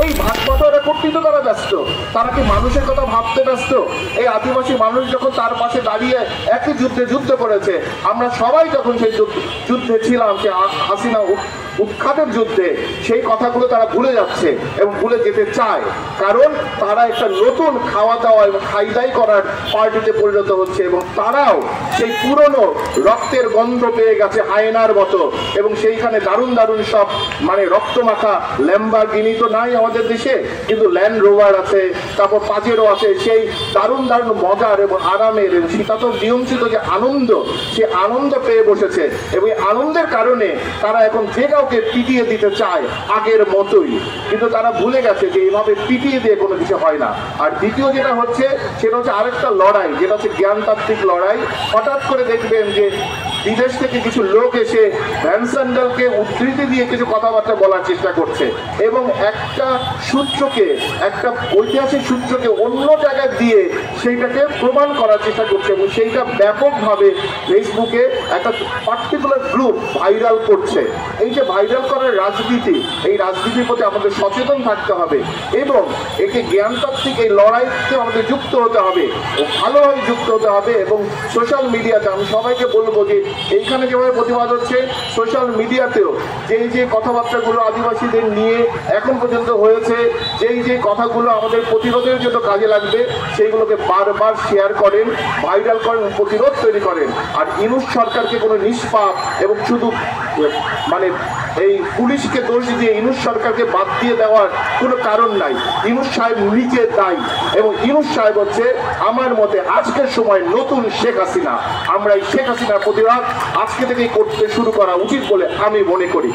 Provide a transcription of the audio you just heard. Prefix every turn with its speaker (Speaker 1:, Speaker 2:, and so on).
Speaker 1: এই ভাগ বাটোয়ারা করতেই তো তারা ব্যস্ত। তারা কি মানুষের কথা ভাবতে ব্যস্ত? এই আদিবাসী মানুষ যখন তার পাশে দাঁড়িয়ে একই যুদ্ধ করেছে, আমরা সবাই যখন সেই যুদ্ধে ছিলাম, সে হাসিনা উৎখাতের যুদ্ধে, সেই কথাগুলো তারা ভুলে যাচ্ছে এবং ভুলে যেতে চায়। কারণ তারা একটা নতুন খাওয়া দাওয়া এবং খাইদাই করার পার্টিতে পরিণত হচ্ছে এবং তারাও সেই পুরনো রক্তের গন্ধ পেয়ে গেছে হায়নার মতো। এবং সেইখানে দারুণ দারুণ সব মানে রক্তমাখা ল্যাম্বরগিনি তো নাই আমাদের দেশে, কিন্তু ল্যান্ড রোভার আছে, তারপর পাজেরো আছে। সেই দারুণ দারুণ মজার এবং আরামের শীতাতপ নিয়ন্ত্রিত যে আনন্দ, সে আনন্দ পেয়ে বসেছে এবং আনন্দের কারণে তারা এখন যে কাউকে পিটিয়ে দিতে চায় আগের মতোই। কিন্তু তারা ভুলে গেছে যে এইভাবে পিটিয়ে দিয়ে কোনো কিছু হয় না। আর দ্বিতীয় যেটা হচ্ছে, সেটা হচ্ছে আরেকটা লড়াই, যেটা হচ্ছে জ্ঞানতাত্ত্বিক লড়াই। হঠাৎ করে দেখবেন যে বিদেশ থেকে কিছু লোক এসে ভ্যান স্যান্ডেলকে উদ্ধৃতি দিয়ে কিছু কথাবার্তা বলার চেষ্টা করছে এবং একটা সূত্রকে, একটা ঐতিহাসিক সূত্রকে অন্য জায়গায় দিয়ে সেইটাকে প্রমাণ করার চেষ্টা করছে এবং সেইটা ব্যাপকভাবে ফেসবুকে একটা পার্টিকুলার গ্রুপ ভাইরাল করছে। এই যে ভাইরাল করার রাজনীতি, এই রাজনীতির প্রতি আমাদের সচেতন থাকতে হবে এবং একে জ্ঞানতাত্ত্বিক এই লড়াইতে আমাদের যুক্ত হতে হবে ও ভালোভাবে যুক্ত হতে হবে। এবং সোশ্যাল মিডিয়াতে আমি সবাইকে বলবো যে এইখানে যেভাবে প্রতিবাদ হচ্ছে, সোশ্যাল মিডিয়াতেও যে কথাবার্তাগুলো আদিবাসীদের নিয়ে এখন পর্যন্ত হয়েছে, যে কথাগুলো আমাদের প্রতিরোধের জন্য কাজে লাগবে, সেইগুলোকে বারবার শেয়ার করেন, ভাইরাল করেন, প্রতিরোধ তৈরি করেন। আর ইউনূস সরকারকে কোনো নিষ্পাপ এবং শুধু মানে এই পুলিশকে দোষ দিয়ে ইউনূস সরকারকে বাদ দিয়ে দেওয়ার কোনো কারণ নাই। ইউনূস সাহেব নিজে দায়ী এবং ইউনূস সাহেব হচ্ছে আমার মতে আজকের সময় নতুন শেখ হাসিনা। আমরা এই শেখ হাসিনার প্রতিবাদ আজকে থেকেই করতে শুরু করা উচিত বলে আমি মনে করি।